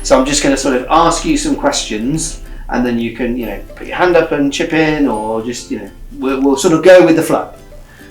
So I'm just going to sort of ask you some questions, and then you can, put your hand up and chip in, or just, we'll sort of go with the flow.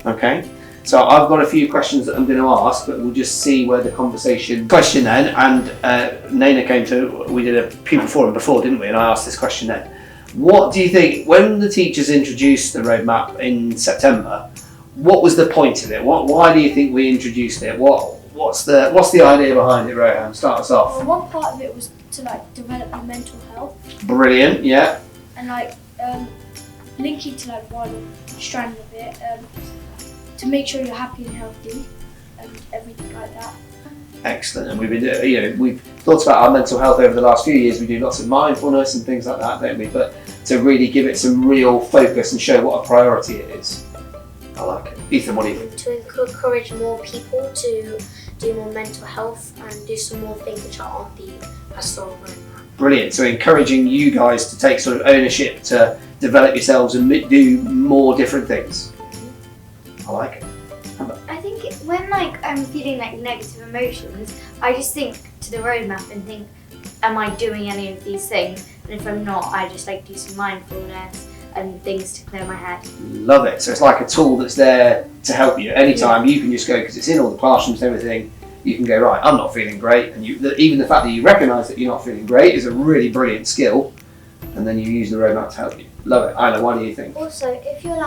Okay? So I've got a few questions that I'm going to ask, but we'll just see where the conversation question then. And Nana we did a pupil forum before, didn't we? And I asked this question then. What do you think, when the teachers introduced the roadmap in September, what was the point of it? Why do you think we introduced it? What's the idea behind it, Rohan? Start us off. Well, one part of it was to develop your mental health. Brilliant, yeah. And linking to one strand of it, to make sure you're happy and healthy and everything like that. Excellent. And we've been, we've thought about our mental health over the last few years. We do lots of mindfulness and things like that, don't we? But to really give it some real focus and show what a priority it is. I like it. Ethan, what do you think? To encourage more people to do more mental health and do some more things which are on the Pastoral Roadmap. Brilliant. So encouraging you guys to take sort of ownership to develop yourselves and do more different things. I like it. I think when I'm feeling negative emotions, I just think to the roadmap and think, am I doing any of these things? And if I'm not, I just do some mindfulness and things to clear my head. Love it. So it's like a tool that's there to help you. Anytime you can just go, because it's in all the classrooms and everything, you can go, right, I'm not feeling great. And even the fact that you recognise that you're not feeling great is a really brilliant skill. And then you use the roadmap to help you. Love it. Isla, what do you think? Also, if you're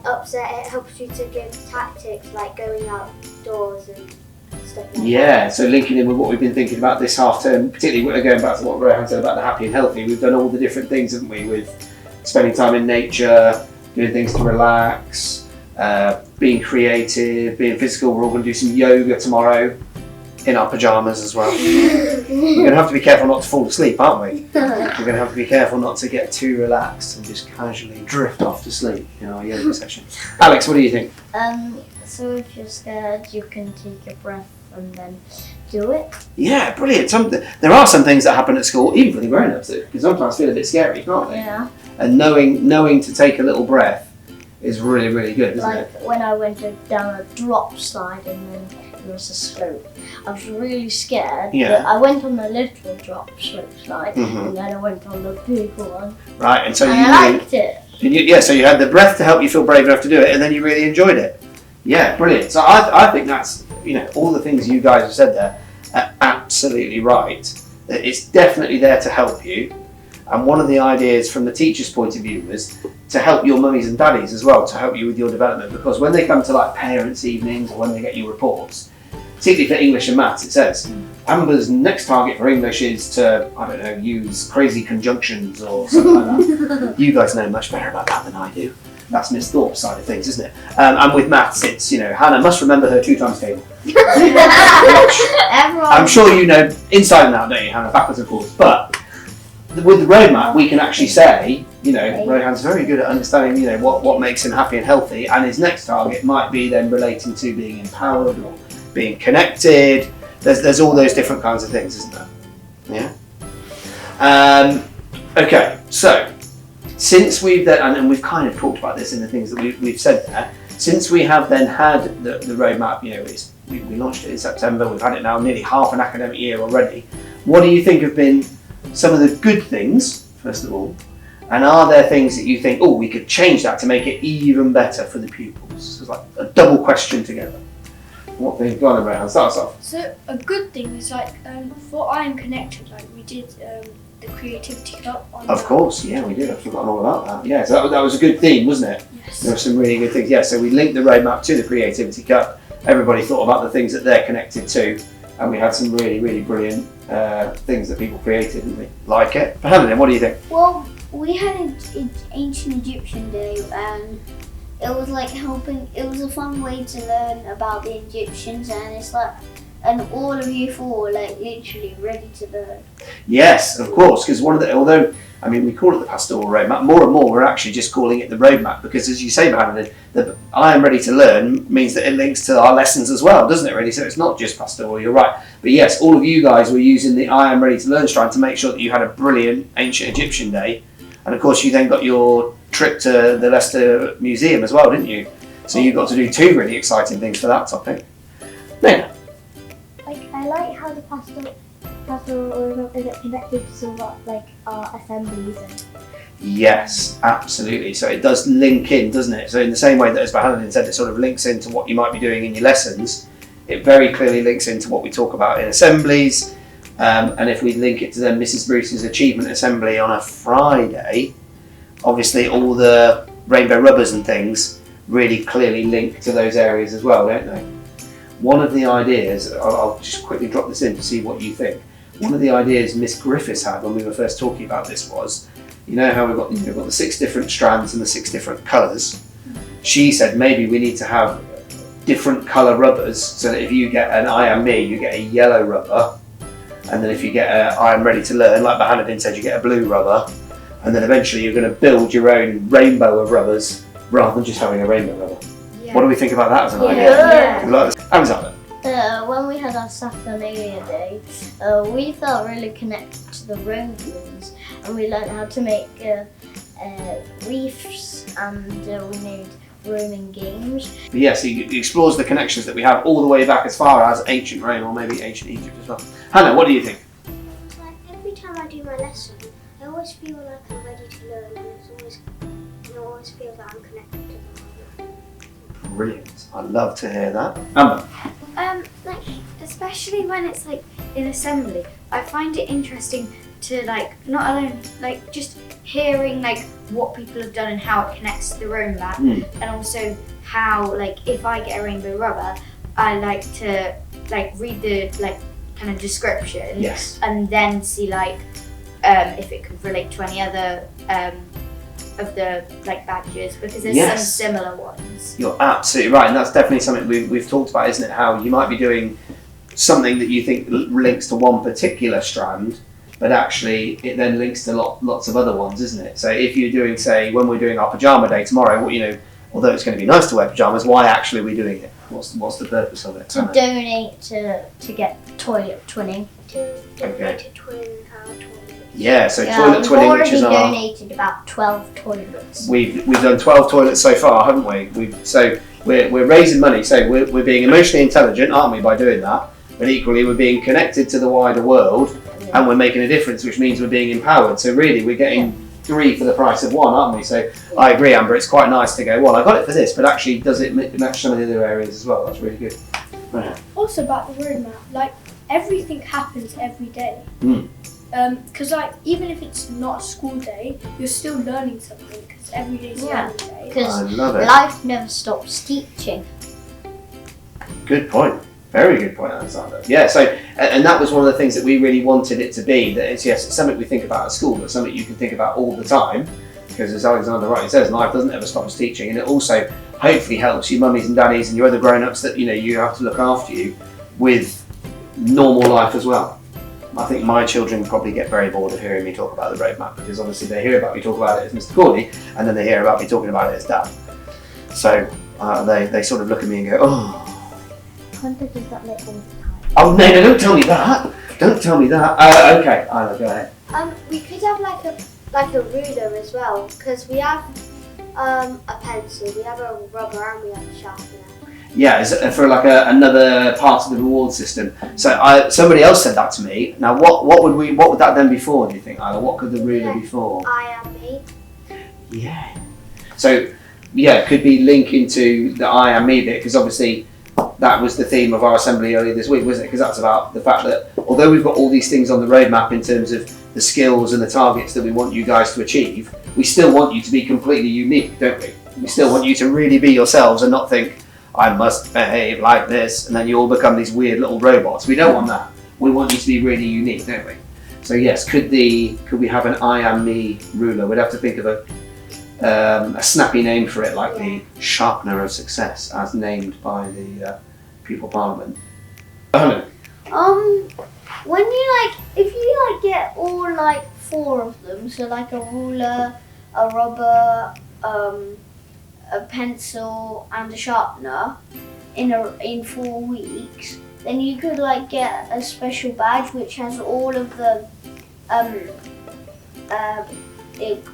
upset, it helps you to give tactics like going outdoors and stuff like that. Yeah, so linking in with what we've been thinking about this half term, particularly going back to what Rohan said about the happy and healthy, we've done all the different things, haven't we, with spending time in nature, doing things to relax, being creative, being physical. We're all going to do some yoga tomorrow in our pyjamas as well. We're going to have to be careful not to fall asleep, aren't we? We're going to have to be careful not to get too relaxed and just casually drift off to sleep in our yoga session. Alex, what do you think? So if you're scared, you can take a breath and then do it. Yeah, brilliant. There are some things that happen at school, even for the grown-ups, that can sometimes feel a bit scary, can't they? Yeah. And knowing to take a little breath is really, really good, isn't it? When I went down a drop slide and then there was a slope, I was really scared. Yeah. But I went on the little drop slope slide and then I went on the big one. Right, and so I liked it. So you had the breath to help you feel brave enough to do it, and then you really enjoyed it. Yeah, brilliant. So I think that's, all the things you guys have said there are absolutely right. It's definitely there to help you. And one of the ideas from the teacher's point of view was to help your mummies and daddies as well, to help you with your development. Because when they come to parents' evenings or when they get your reports, particularly for English and maths, it says, Amber's next target for English is to, use crazy conjunctions or something like that. You guys know much better about that than I do. That's Miss Thorpe's side of things, isn't it? And with maths, it's, Hannah must remember her 2 times table. I'm sure you know inside and out, don't you, Hannah, backwards and forwards. But with the roadmap, we can actually say, Rohan's very good at understanding, what makes him happy and healthy, and his next target might be then relating to being empowered or being connected. There's all those different kinds of things, isn't there? Yeah. Okay, so since we've then, and we've kind of talked about this in the things that we've said there, since we have then had the roadmap, we launched it in September, we've had it now nearly half an academic year already. What do you think have been some of the good things, first of all, and are there things that you think, we could change that to make it even better for the pupils? So it's like a double question together. What things go on around? Start us off. So a good thing is for I Am Connected, we did the Creativity Cup on Of course, yeah, we did. I've forgotten all about that. Yeah, so that was a good theme, wasn't it? Yes. There were some really good things. Yeah, so we linked the roadmap to the Creativity Cup. Everybody thought about the things that they're connected to, and we had some really, really brilliant things that people created, didn't we? Like it. Hannah, what do you think? Well, we had an ancient Egyptian day and it was it was a fun way to learn about the Egyptians, and it's and all of you four were literally ready to learn. Yes, of course, because although we call it the Pastoral Roadmap, more and more we're actually just calling it the Roadmap, because as you say, Hannah, the I Am Ready to Learn means that it links to our lessons as well, doesn't it really? So it's not just pastoral, you're right. But yes, all of you guys were using the I Am Ready to Learn strand to make sure that you had a brilliant ancient Egyptian day. And of course you then got your trip to the Leicester Museum as well, didn't you? So you got to do 2 really exciting things for that topic. Then, I I like how the pastoral roadmap is connected to some of like our assemblies and. Yes, absolutely. So it does link in, doesn't it? So in the same way that, as Bahanan said, it sort of links into what you might be doing in your lessons, it very clearly links into what we talk about in assemblies. And if we link it to then Mrs Bruce's achievement assembly on a Friday, obviously all the rainbow rubbers and things really clearly link to those areas as well, don't they? One of the ideas, I'll just quickly drop this in to see what you think. One of the ideas Miss Griffiths had when we were first talking about this was, you know how we've got the 6 different strands and the 6 different colours? She said maybe we need to have different colour rubbers so that if you get an I am me, you get a yellow rubber, and then if you get a I am ready to learn, like Bahanan said, you get a blue rubber, and then eventually you're going to build your own rainbow of rubbers rather than just having a rainbow rubber. Yeah. What do we think about that as an idea? Yeah. We like this. Alexander? When we had our Saturnalia day, we felt really connected to the Romans, and we learned how to make reefs, and we made Roman games. But yeah, so it explores the connections that we have all the way back as far as ancient Rome or maybe ancient Egypt as well. Hannah, what do you think? Like every time I do my lesson, I always feel like I'm ready to learn, and I always feel that I'm connected to the world. Brilliant. I'd love to hear that. Amber? Like, especially when it's like in assembly, I find it interesting to like not only like just hearing like what people have done and how it connects to the roadmap, and also how like if I get a rainbow rubber, I like to like read the like kind of description, Yes. and then see like if it could relate to any other of the like badges, because there's Yes. some similar ones. You're absolutely right, and that's definitely something we've talked about, isn't it? How you might be doing something that you think links to one particular strand, but actually it then links to lots of other ones, isn't it? So if you're doing, say, when we're doing our pyjama day tomorrow, although it's going to be nice to wear pyjamas, why actually are we doing it? What's the purpose of it? To donate to get toilet twinning. To donate to twin our toilet. Yeah, so toilet twinning, which is We've our... already donated about 12 toilets. We've done 12 toilets so far, haven't we? So we're raising money. So we're being emotionally intelligent, aren't we, by doing that? But equally, we're being connected to the wider world, and we're making a difference, which means we're being empowered. So really, we're getting 3 for the price of 1, aren't we? So I agree, Amber. It's quite nice to go, well, I got it for this, but actually, does it match some of the other areas as well? That's really good. Right. Also about the roadmap, like everything happens every day. Because like even if it's not a school day, you're still learning something because every day's Yeah. a day. I Because love it. life never stops teaching. Good point. Very good point, Alexander. Yeah, so, and that was one of the things that we really wanted it to be, that it's, yes, it's something we think about at school, but something you can think about all the time, because as Alexander rightly says, life doesn't ever stop us teaching, and it also hopefully helps you mummies and daddies and your other grown-ups that, you have to look after you with normal life as well. I think my children probably get very bored of hearing me talk about the roadmap, because obviously they hear about me talk about it as Mr Cordy, and then they hear about me talking about it as Dad. So they sort of look at me and go, oh. Hunter does that like all the time. Oh no, don't tell me that. Don't tell me that. Okay, Isla, go ahead. We could have like a ruler as well, because we have a pencil, we have a rubber, and we have a sharpener. Yeah, for like another part of the reward system. So somebody else said that to me. Now, what would that then be for? Do you think, Isla? What could the ruler be for? I am me. Yeah. So yeah, it could be linking to the I am me bit, because obviously that was the theme of our assembly earlier this week, wasn't it? Because that's about the fact that although we've got all these things on the roadmap in terms of the skills and the targets that we want you guys to achieve, we still want you to be completely unique, don't we? We still want you to really be yourselves and not think, I must behave like this, and then you all become these weird little robots. We don't want that. We want you to be really unique, don't we? So yes, could we have an I am me ruler? We'd have to think of a snappy name for it, like the sharpener of success, as named by the Pupil Parliament. When you if you get all 4 of them, so like a ruler, a rubber, a pencil, and a sharpener in 4 weeks, then you could get a special badge which has all of the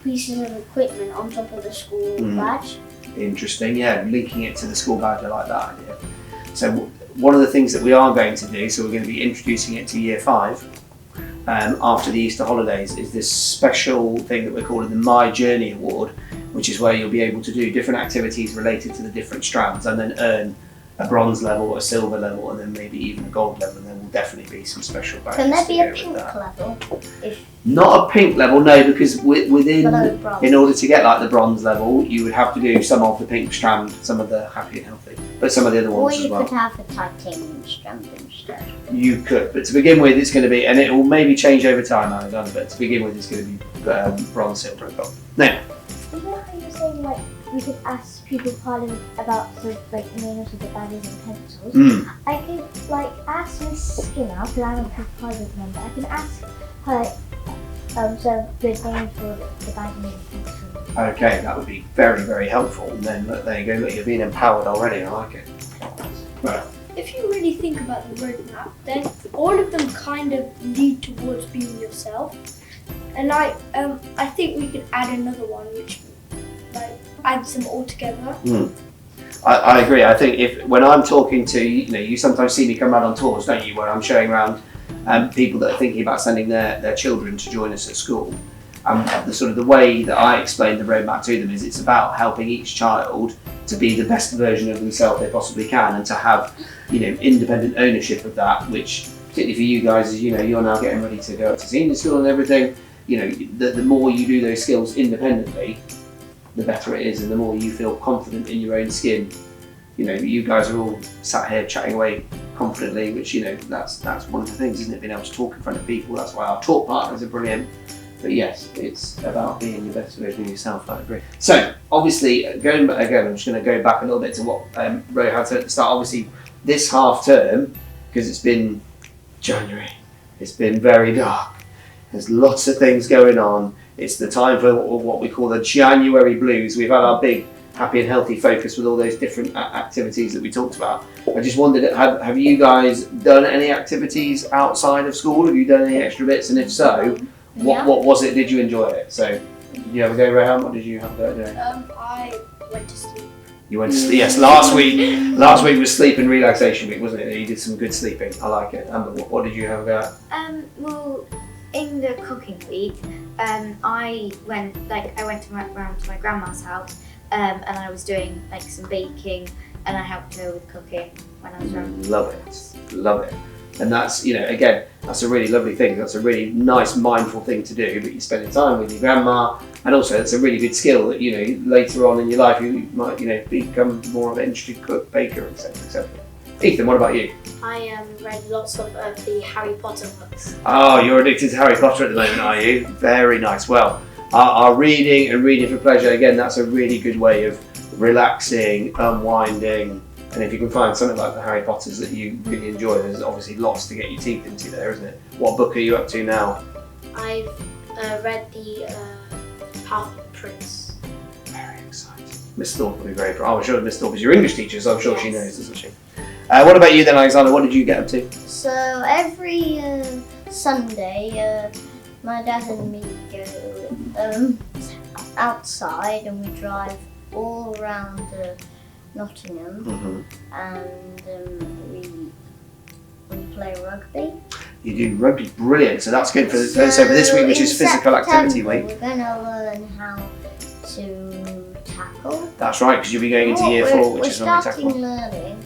pieces of equipment on top of the school badge. Interesting, yeah, linking it to the school badge, I like that idea. So one of the things that we are going to do, so we're going to be introducing it to Year 5 after the Easter holidays, is this special thing that we're calling the My Journey Award, which is where you'll be able to do different activities related to the different strands and then earn a bronze level, a silver level, and then maybe even a gold level, and there will definitely be some special badges. Can there be to a go pink with that. level? Not a pink level, no, because within, Below bronze. in order to get like the bronze level, you would have to do some of the pink strand, some of the happy and healthy, but some of the other Or ones you as well. could have a titanium strand instead. You could, but to begin with, it's going to be, and it will maybe change over time, Alexander, but to begin with, it's going to be bronze, silver, and gold. Now, You know how you're saying like we could ask Pupil Parliament about sort of like names of the badges and pencils? I could like ask Miss Skinner, because I'm a Pupil Parliament member. I can ask her some good names for the badges and pencils. okay, that would be very, very helpful. And then look, there you go. Look, you're being empowered already. I like it. Right. If you really think about the roadmap, then all of them kind of lead towards being yourself. And I think we could add another one, which like adds them all together. I agree. I think when I'm talking to you sometimes see me come around on tours, don't you? Where I'm showing around people that are thinking about sending their children to join us at school. The sort of the way that I explain the roadmap to them is it's about helping each child to be the best version of themselves they possibly can, and to have independent ownership of that. Which particularly for you guys, as you're now getting ready to go up to senior school and everything. The more you do those skills independently, the better it is, and the more you feel confident in your own skin. You guys are all sat here chatting away confidently, which that's one of the things, isn't it? Being able to talk in front of people. That's why our talk partners are brilliant. But yes, it's about being the best version of yourself. I agree. So obviously, going back again, I'm just going to go back a little bit to what Ro had said at the start. Obviously, this half term, because it's been January, it's been very dark. There's lots of things going on. It's the time for what we call the January blues. We've had our big happy and healthy focus with all those different activities that we talked about. I just wondered, have you guys done any activities outside of school? Have you done any extra bits? And if so, what was it? Did you enjoy it? So, did you have a go, Rohan? What did you have a go at doing? I went to sleep. You went to sleep. Yes, last week was sleep and relaxation week, wasn't it? You did some good sleeping. I like it. Amber, what did you have a go at? Well, in the cooking week, I went round to my grandma's house, and I was doing like some baking, and I helped her with cooking when I was around. Love it. And that's, again, that's a really lovely thing. That's a really nice, mindful thing to do. But you're spending time with your grandma, and also it's a really good skill that later on in your life you might become more of an interested cook, baker, etc. Ethan, what about you? I read lots of the Harry Potter books. Oh, you're addicted to Harry Potter at the moment, are you? Very nice. Well, our reading and reading for pleasure, again, that's a really good way of relaxing, unwinding. And if you can find something like the Harry Potters that you really enjoy, there's obviously lots to get your teeth into there, isn't it? What book are you up to now? I've read the Half Prince. Very exciting. Miss Thorpe will be very proud. I'm sure Miss Thorpe is your English teacher, so I'm sure she knows, doesn't she? What about you then, Alexander? What did you get up to? So every Sunday, my dad and me go outside and we drive all around Nottingham, and we play rugby. You do rugby, brilliant. So that's good for this week, which is physical activity week. We're going to learn how to tackle. That's right, because you'll be going into year 4, which is when we We're tackle. starting learning,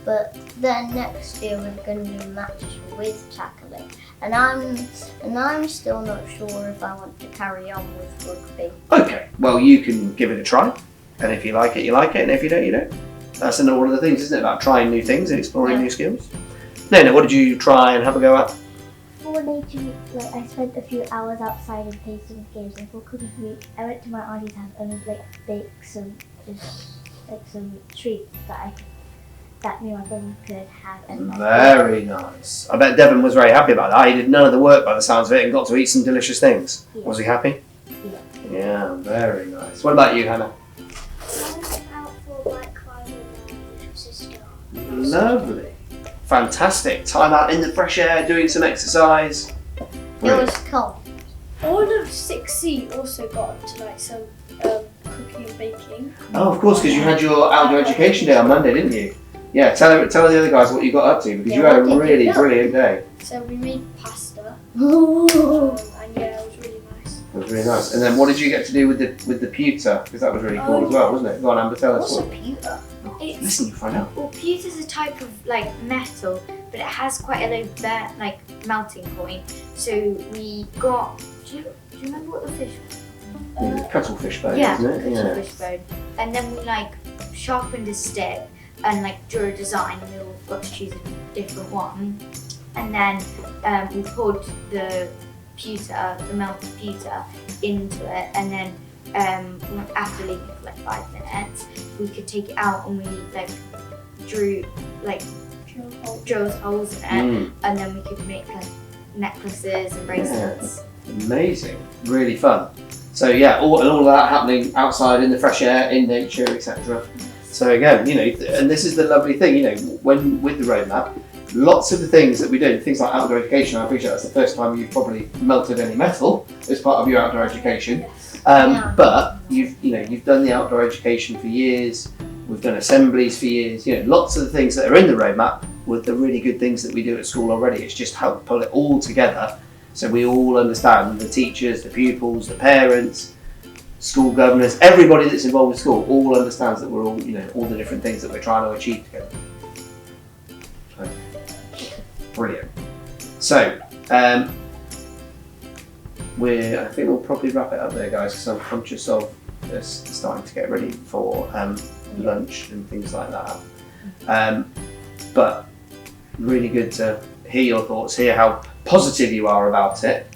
but then next year we're going to do matches with tackling. And I'm still not sure if I want to carry on with rugby. Okay, well you can give it a try, and if you like it, you like it, and if you don't, you don't. That's one of the things, isn't it, about trying new things and exploring new skills? No, what did you try and have a go at? For nature, I spent a few hours outside and played some games. And for cooking week, I went to my auntie's house and bake some treats that me and my brother could have. And Very nice. I bet Devon was very happy about that. He did none of the work by the sounds of it and got to eat some delicious things. Yeah. Was he happy? Yeah. Yeah, very nice. What about you, Hannah? I went out for bike ride with my little sister. Lovely. Fantastic. Time out in the fresh air, doing some exercise. It was cold. All of 6C also got up to some cooking and baking. Oh, of course, because you had your outdoor education day on Monday, didn't you? yeah, tell the other guys what you got up to, because you had a really brilliant day. So we made pasta. Ooh. And yeah, it was really nice. It was really nice. And then what did you get to do with the pewter? Because that was really cool as well, wasn't it? Go on, Amber, tell us. What's a pewter? Listen, you find out. Well, pewter is a type of like metal, but it has quite a low melting point. So we got. Do you remember what the fish was? Yeah, cuttlefish bone, Yeah, isn't it? cuttlefish bone. And then we like sharpened a stick and like drew a design, and we all got to choose a different one. And then we poured the pewter, the melted pewter, into it, and then after leaving it for like 5 minutes, we could take it out and we like drew like drilled holes in it, and then we could make like necklaces and bracelets. Yeah. Amazing, really fun. So yeah, all of that happening outside in the fresh air, in nature, etc. So again, you know, and this is the lovely thing, you know, when with the roadmap, lots of the things that we do, things like outdoor education. I appreciate that's the first time you've probably melted any metal as part of your outdoor education. But you've done the outdoor education for years. We've done assemblies for years. You know, lots of the things that are in the roadmap were the really good things that we do at school already. It's just how to pull it all together so we all understand, the teachers, the pupils, the parents, school governors, everybody that's involved with school all understands that we're all, you know, all the different things that we're trying to achieve together. So, brilliant. So, I think we'll probably wrap it up there, guys, because I'm conscious of this starting to get ready for lunch and things like that. But really good to hear your thoughts, hear how positive you are about it,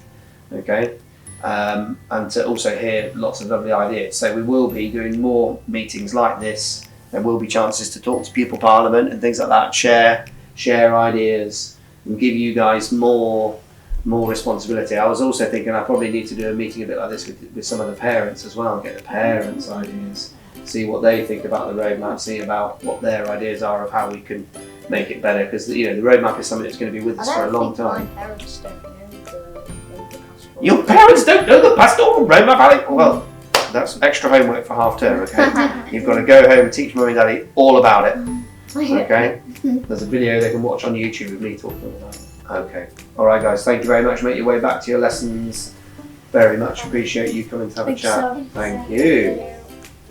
okay? And to also hear lots of lovely ideas. So we will be doing more meetings like this. There will be chances to talk to Pupil Parliament and things like that, share ideas, and give you guys more responsibility. I was also thinking I probably need to do a meeting a bit like this with some of the parents as well, get the parents' ideas, see what they think about the roadmap, see about what their ideas are of how we can make it better, because you know the roadmap is something that's going to be with us for a long time. My parents don't know the pastoral. Your parents don't know the pastoral roadmap, Ali? Well, that's extra homework for half term, okay? You've got to go home and teach mummy and daddy all about it, okay? There's a video they can watch on YouTube of me talking about it. Okay. Alright guys, thank you very much. Make your way back to your lessons. Very much appreciate you coming to have a chat. Thank you.